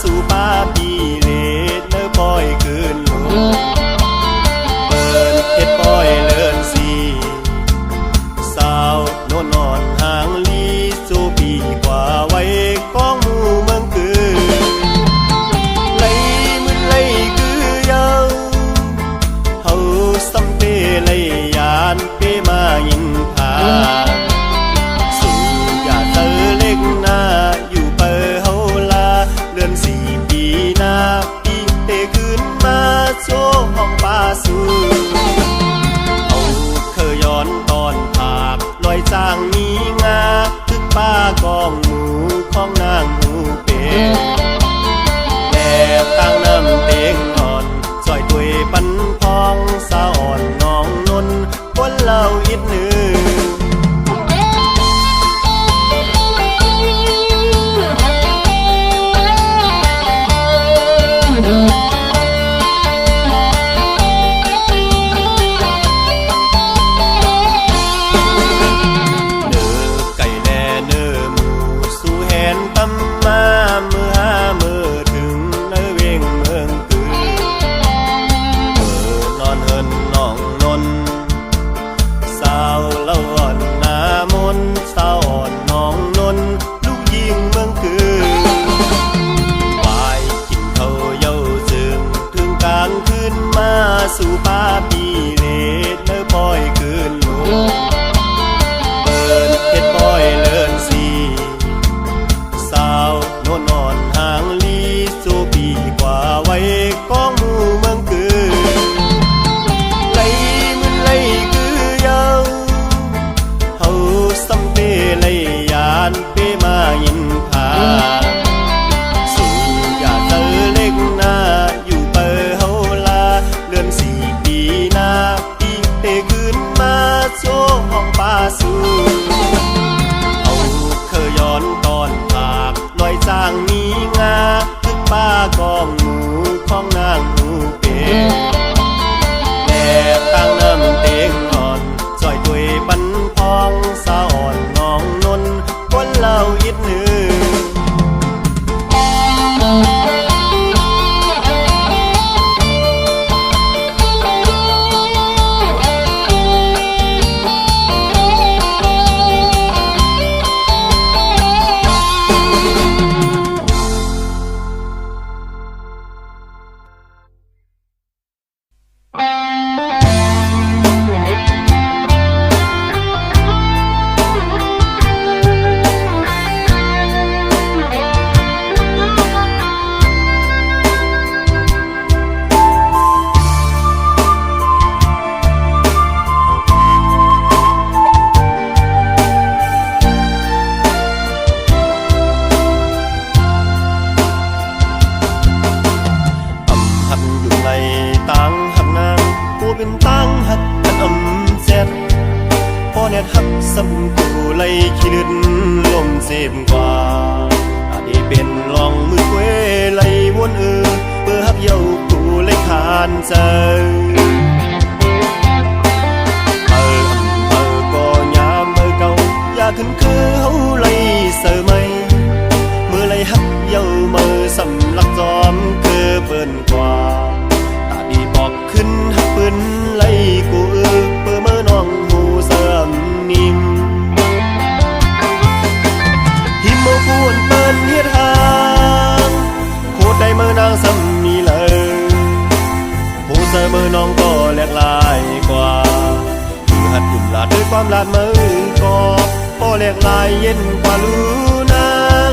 สู่ป่าปีเลดเนื้อปอยคืนลงเปิดเฮ็ดปอยเลินสีสาวโนนอนห่างลีสู่ปีกว่าไว้ก้องหมู่เมืองคือไหลมือไหลคือเยาเฮาสำเปไหลยานเปมายินพาสู่อย่าเตอเล็กหน้าอยู่เปอเฮาลาเดือน4ปีหน้าปีเตขึ้นมาโชว์ห้องป่าสู่เอาเคยย้อนตอนผากลอยจางมีงาทึกป้ากองหมูของนางหมูเป็นแลบตั้งน้ำเต็งอ่อนซอยตุยปันพองสาวอ่อนน้องนนคนเล่าอิดหนึ่งสู่ป่าปีเลดเนื้อปอยคืนลงเปิดเฮ็ดปอยเลินสีสาวโนนอนห่างลีสู่ปีกว่าไว้ก้องหมู่เมืองคือไหลมือไหลคือเยาเฮาสำเปไหลยานเปมายินพาสู่อย่าเตอเล็กหน้าอยู่เปอเฮาลาเดือน4ปีหน้าปีเตขึ้นมาโชว์ห้องป่าสู่เอาเคยย้อนตอนผากลอยจางมีงาทึกป้ากองหมูของนางหมูเป็นแลบตั้งน้ำเต็งอ่อนซอยตุยปันพองสาวอ่อนน้องนนคนเล่าอิดหนึ่งฮักซ้ำกูไล่ขี้เลือดลมเจ็บกว่าอาจได้เป็นลองมือเว้ไล่วนเพื่อฮักเย้ากูไล่ขานใจก็ยามเมื่อเก่าอยากขึ้นคือเฮาไล่เสือไม่เมื่อไล่ฮักเย้าเมื่อสำลักจอมคือเปิ้นกว่าตาดีบอกขึ้นฮักเปิ้นไล่กูเพื่อเมื่อน้องหูเสื่อมหิมเอาควรเปิ้นเฮ็ดหางโคตรได้เมื่อนางซ้ำมีเลยผู้เสมอน้องก็แหลกลายกว่าคือหัดหุ่นลาดด้วยความลาดมือก็แหลกลายเย็นกว่าลูนาง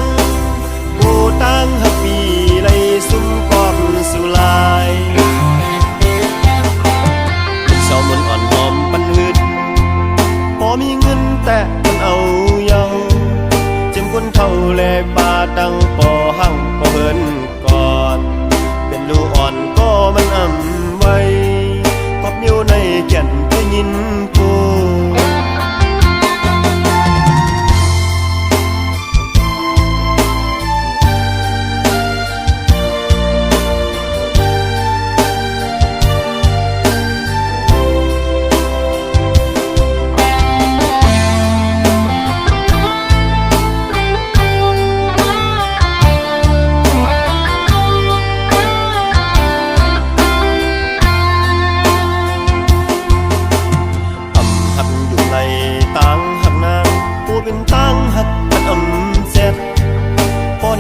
ผู้ตั้งหักปีเลยซุ่มกอมสุลายเช้ามันอ่อนหอมปันหืดพอมีเงินแต่มันเอาเยาเจ็มคนเท่าแลป่าดังปอหั่งปอเฮินก่อนเป็นลูกอ่อนก็มันอ่ำไว้กอบอยู่ในแก่นก็ยินกู เ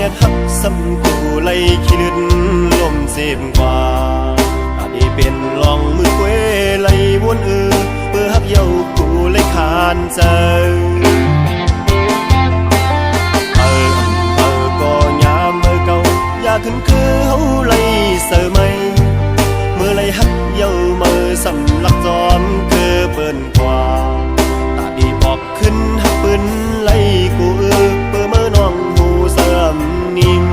กหักซ้ำกูไล่ขี้เลือดลมเจ็บกว่าอาจได้เป็นลองมือเว้ไล่วนเพื่อหักเย้ากูไล่ขานใจก็ยามเมื่อเก่าอยากขึ้นคือเฮาไล่เสือไม่เมื่อไล่หักเย้าเมื่อสำลักจอมคือเปิ้นกว่าตาดีบอกขึ้นหักปืนไล่กูเพื่อเมื่อน้องหูเสื่อมนิ่ม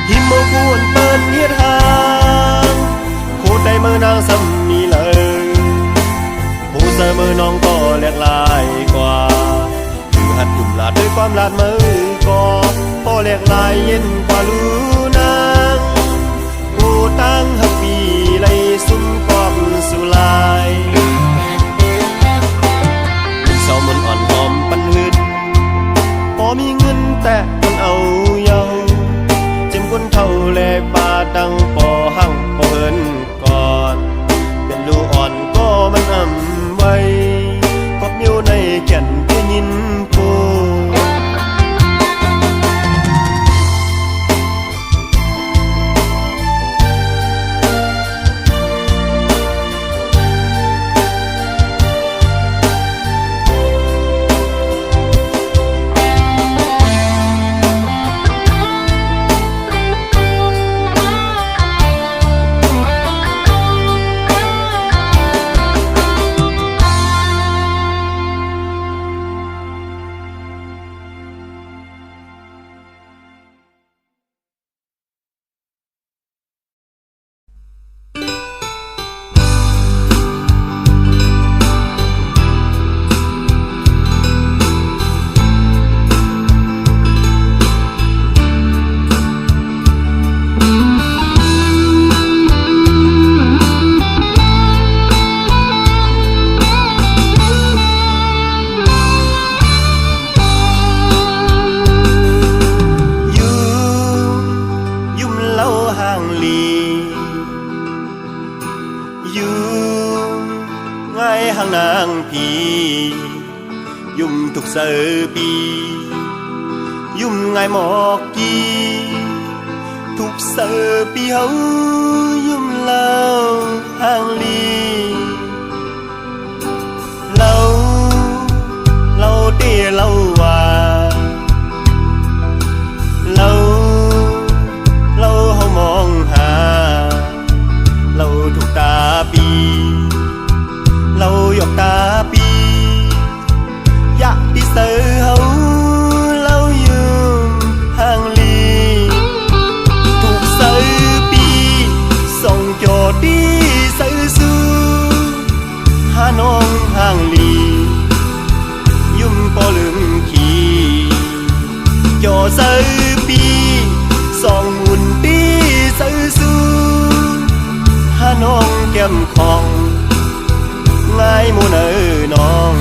หิมโมกวนเปิ้นเฮ็ดหางโคตรได้เมื่อนางซ้ำนี่เลยหูเสื่อเมื่อน้องก็แหลกลายกว่าหัดยุ่มลาดด้วยความลาดมือก่อพ่อแหลกลายเย็นกว่าลูนางกูตั้งหักปีไล่ซุ่มกอบสุลายเป็นสาวมันอ่อนหอมปันหืดพอมีเงินแต่คนเอาเยาเจ็มคนเท่าแลป่าดังปอหั่งปอเฮินก่อนเป็นลูอ่อนก็มันอ่ำไว้กอบอยู่ในแก่นเพื่อยินยุ่มทุกเสือปียุ่มไงหมอกกีทุกเสือปีเฮายุ่มเล่าห่างลีเล่าเตี้ยเล่าว่าเล่าเฮามองหาเล่าทุกตาปีเล่าหยอกตาปีอยากที่เสือเฮาเล่าอยู่ห่างลีถูกเสือปีส่งโจทย์ที่เสือสู้หาน้องห่างลียุ่มปอลืมขี่โจเสือปีส่งหุ่นที่เสือสู้หาน้องแก้มของง่ายมูเนอน้อง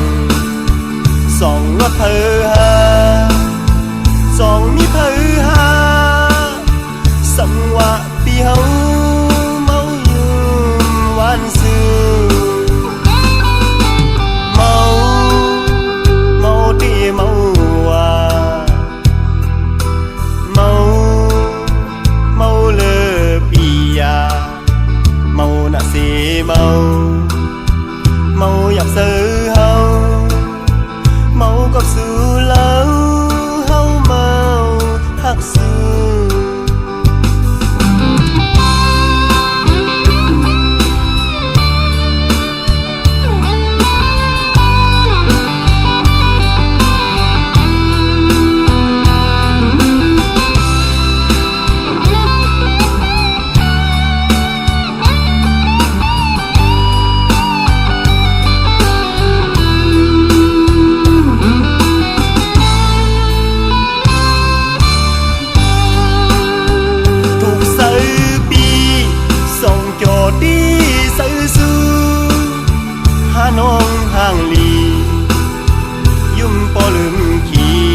ส่องรถเพอหาส่องมีเพอหาสังวะปีเฮาเมาอยู่วันซื่อเมาตีเมาว่าเมาเลอปียาเมาหน้าเสียเมาอยากเสือเฮาเมากับสู้แล้วเฮาเมาหักสู้น้องห่างลียุ่มปอลืมขี่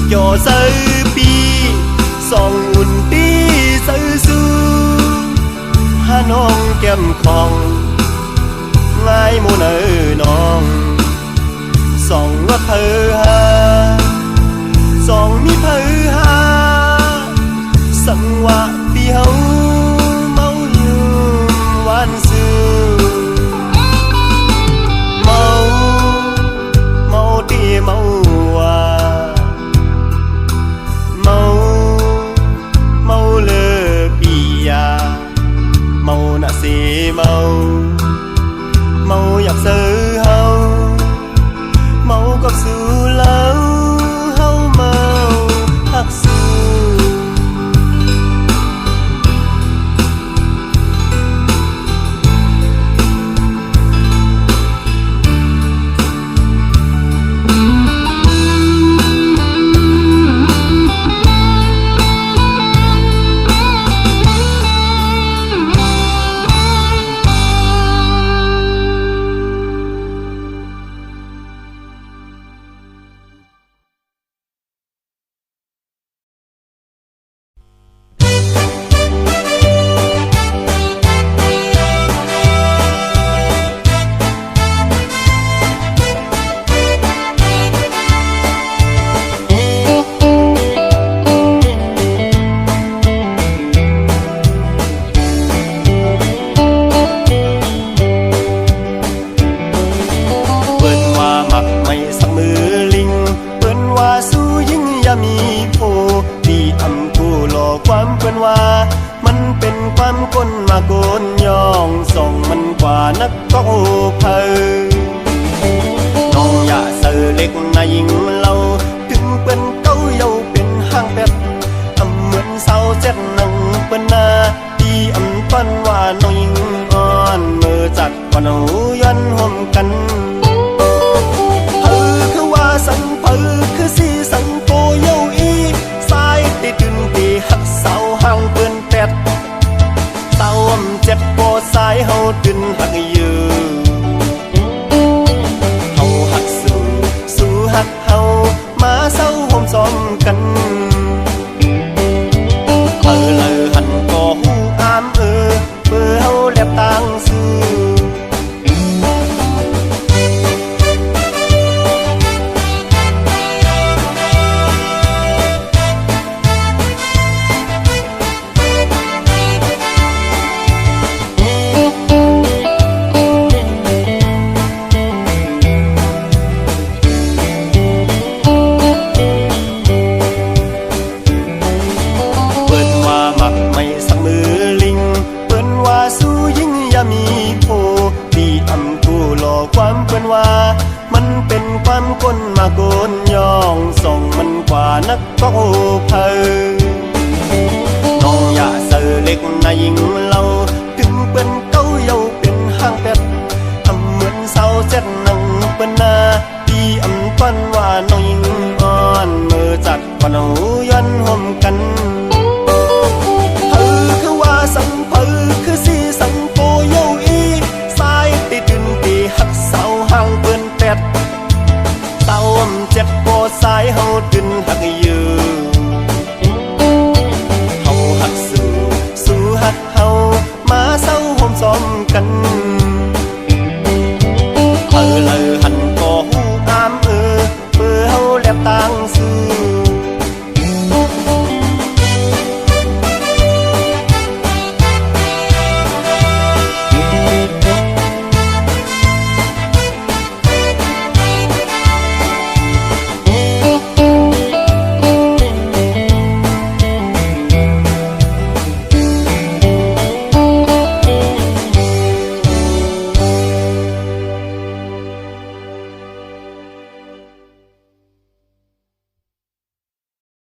โจเสือปีส่องอุ่นตีเสือสู้หาน้องแก้มของง่ายมูเนอน้องส่องรถเพอหา สองมีเผือหาสังวะปีเฮาเมาอยู่หวานซื่อเมาเมาดีเมาว่าเมาเมาเลอปียาเมาน่ะสิเมาเมาอยากซื้อเฮาเมากับสู้แล้วเฮาเมาฮักสู้มีโพดีอำกูหลอกความเพื่อนว่ามันเป็นความคนมาโกนย่องส่องมันกว่านักก็เพอน้องอย่าเสือเล็กนายหญิงเราถึงเป็นเก้าเยาเป็นห้างเป็ดเหมือนเสาเจ็ดนังเป็นนาดีอำปันว่าน้องหญิงอ่อนมือจัดวันเอาย้อนห่มกันคือว่าสังคือสีสังโกเยาอีสายติดดึงตีหักเสาห่างเปิ้นแปดเต้าเจ็บโปสายเฮาดึงหักยือเฮาหักสู้หักเฮามาเศร้าห่มซ้อมกันเลยหันก็หูอามเปื่อเฮาแลบต่างซื้อมีโพดีอำกูหลอกความเพื่อนว่ามันเป็นความคนมาโกนย่องส่องมันกว่านักก็เพอน้องอย่าเสือเล็กนายหญิงเราถึงเป็นเก้าเยาเป็นห้างเป็ดเหมือนเสาเจ็ดนังเป็นนาดีอำปันว่าน้องหญิงอ่อนมือจัดวันเอาย้อนห่มกันคือว่าสังคือสีสังโกเยาอีสายติดดึงตีหักเสาห่างเปิ้นแปดเต้าเจ็บโปสายเฮาดึงหักยือ